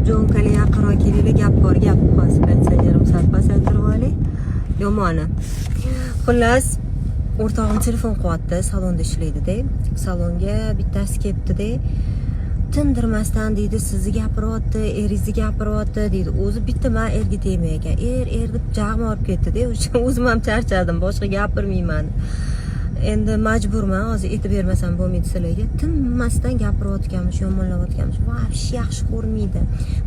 jo'nkali yaqinroq kelinglar, gap bor, gap xos. Pensionerim sal pasaytirib oling. Yomoni. Xullas, o'rtog'im telefon qilyapti, salonda ishlaydi-da. Salonga bittasi kelibdi-da. Tindirmasdan deydi, sizni gapiryapti, eringizni gapiryapti deydi. O'zi bitta men erga tegmay ekan. Deb jag'im olib ketdi-da. O'zim ham charchadim, boshqa gapirmayman. Endi majburman, hozir aytib bermasam bo'lmaydi sizlarga. Tinmasdan gapiryotganmish, yomonlayotganmish. Vosh yaxshi ko'rmaydi.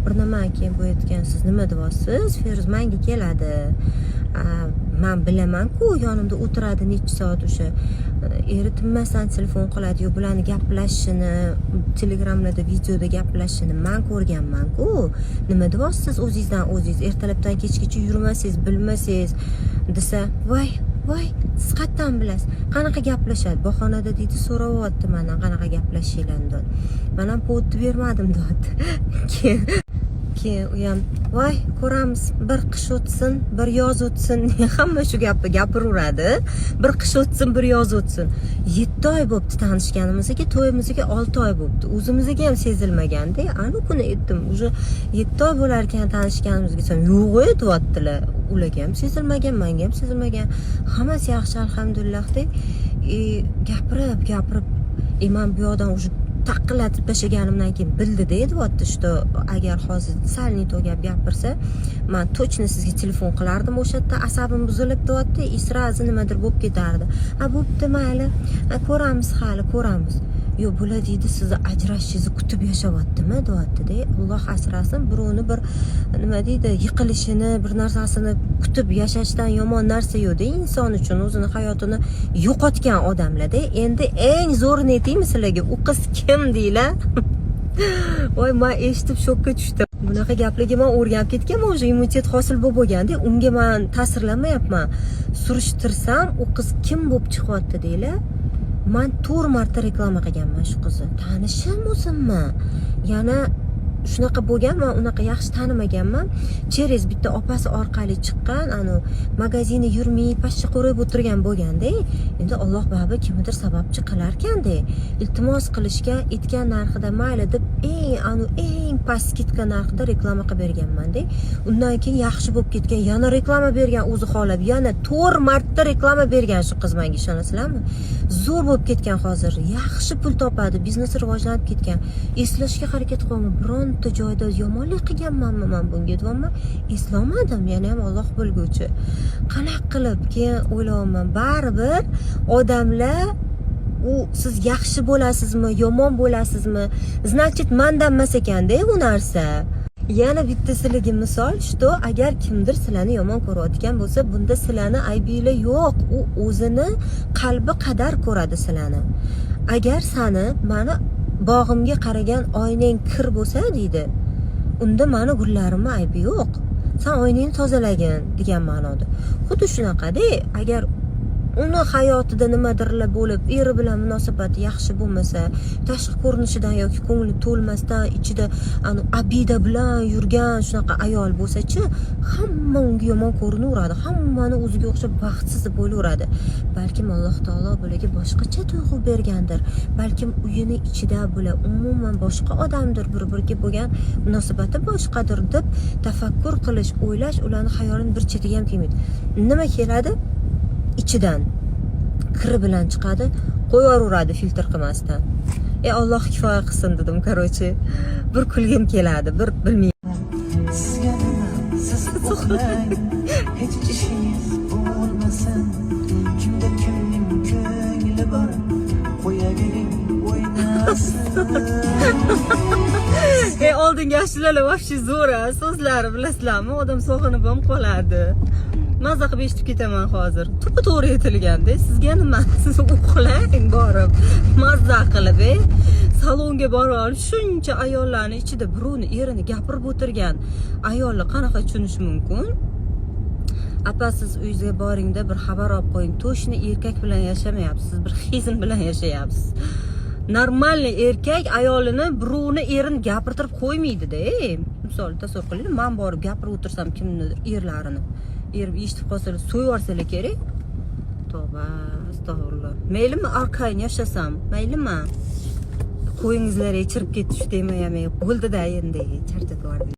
Bir nima keyin bo'yatgansiz, nima deyapsiz? Feruz menga keladi. Men bilaman-ku, yonimda o'tiradi necha soat o'sha. Eri tinmasdan telefon qiladi, yo bularni gaplashishini, Telegramlarda, videoda gaplashishini men ko'rganman-ku. Nima deyapsiz o'zingizdan o'zingiz? Ertalabdan kechgacha yurmasangiz, bilmasangiz desa, voy, siz qayerdan bilasiz? Qanaqa gaplashadi? Bahonada deydi, so'rayapti mendan qanaqa gaplashishinglarni dedi. Men ham povod bermadim dedi. Keyin u ham, voy, ko'ramiz, bir qish o'tsin, bir yoz o'tsin, hamma shu gapni gapiraveradi. Bir qish o'tsin, bir yoz o'tsin. 7 oy bo'libdi tanishganimizga, to'yimizga 6 oy bo'libdi. O'zimizga ham sezilmaganda, ana kuni aytdim, уже 7 oy bo'lar ekan tanishganimizga, yo'q deyaptilar. Ularga ham sezilmagan, menga ham sezilmagan. Hammasi yaxshi, alhamdulillah deb gapirib, men bu yoqdan уже taqillatib tashlaganimdan keyin bildi deyapti, что agar hozir salnito gap gapirsa, men точно sizga telefon qilardim, o'sha yerda asabim buzilib deyapti, sразу nimadir bo'lib ketardi. Bo'pti, mayli. Ko'ramiz, hali ko'ramiz. Yo, bular deydi, sizni ajrashishingizni kutib yashayaptimi deyapti-da. Alloh asrasin, birovni bir nima deydi, yiqilishini, bir narsasini kutib yashashdan yomon narsa yo'q-da inson uchun, o'zini hayotini yo'qotgan odamlar-da. Endi eng zo'rini aytaymi sizlarga, u qiz kim deylar? Voy, men eshitib shokka tushdim. Bunaqa gaplarga men o'rganib ketganman, o'sha immunitet hosil bo'lganda, unga men ta'sirlanmayapman. Surishtirsam, u qiz kim bo'lib chiqyapti deylar. Men 4 marta reklama qilganman shu qizni. Tanishim o'zimmi? Yana shunaqa bo'lgan, men unaqa yaxshi tanimaganman. Через bitta opasi orqali chiqqan, magazini yurmay, pashsha qo'rib o'tirgan bo'lganda, endi Alloh babi kimnidir sababchi qilar ekan-da. Iltimos qilishga aytgan narxida mayli deb, eng past skidka narxida reklama qilib berganman-da. Undan keyin yaxshi bo'lib ketgan, yana reklama bergan o'zi xohlab, yana 4 marta reklama bergan shu qiz, menga ishonasizlarmi? Zo'r bo'lib ketgan hozir. Yaxshi pul topadi, biznesi rivojlanib ketgan. Eslashga harakat qilaman. Bironta joyda yomonlik qilganmanmi men bunga deyapman? Eslamadim, yana ham Alloh bilguvchi. Qanaqa qilib keyin o'ylayman, baribir odamlar siz yaxshi bo'lasizmi, yomon bo'lasizmi? Значит, mendan emas ekanda bu narsa. Yana bitta sizlarga misol, что agar kimdir sizlarni yomon ko'rayotgan bo'lsa, bunda sizlarni aybinglar yo'q. U o'zini qalbi qadar ko'radi sizlarni. Agar seni meni bog'imga qaragan oynang kir bo'lsa deydi, unda meni gullarimning aybi yo'q. Sen oynangni tozalagin degan ma'noda. Xuddi shunaqa-da, agar uni hayotida nimadirlar bo'lib, eri bilan munosabati yaxshi bo'lmasa, tashqi ko'rinishidan yoki ko'ngli to'lmasdan ichida abida bilan yurgan shunaqa ayol bo'lsa-chi, hamma unga yomon ko'rinaveradi, hammani o'ziga o'xshab baxtsiz deb o'ylayveradi. Balkim Alloh taolo bularga boshqacha tuyg'u bergandir. Balkim uyini ichida bular umuman boshqa odamdir, bir-biriga bo'lgan munosabati boshqadir deb tafakkur qilish, o'ylash ularning xayolini bir chetiga ham kelmaydi. Nima keladi? Ichidan kiri bilan chiqadi, qo'yaveradi filtr qilmasdan. Alloh kifoya qilsin dedim, короче. Bir kulgim keladi, bir bilmayman. Sizga nima, siz uxlang, hech ishingiz bo'lmasin. Kimda kimning ko'ngli bor, qo'yavering, o'ynasin. Oldingi yoshlar вообще zo'ra so'zlari bilasizlarmi? Odam sog'inib ham qoladi. Mazza qilib eshitib ketaman hozir. To'g'ri aytilganda, sizga nima? Siz uxlang borib, mazza qilib, salonga borib olib, shuncha ayollarning ichida birovni erini gapirib o'tirgan ayolni qanaqa tushunish mumkin? Apa, siz uyingizga boringda bir xabar olib qo'ying. To'shni erkak bilan yashamayapsiz, bir xizm bilan yashayapsiz. Normalniy erkak ayolini, birovni erini gapirtirib qo'ymaydi-da. Misol tasavvur qiling, men borib gapirib o'tirsam kimnidir erlarini, eshitib qolsalar, so'yib yuborsalar kerak. Tavba, astag'firulloh. Maylimi arkayn yashasam, maylimi? qo'yingizlar chirib ketdi shu tema ham o'ldida endi charchatib yubordi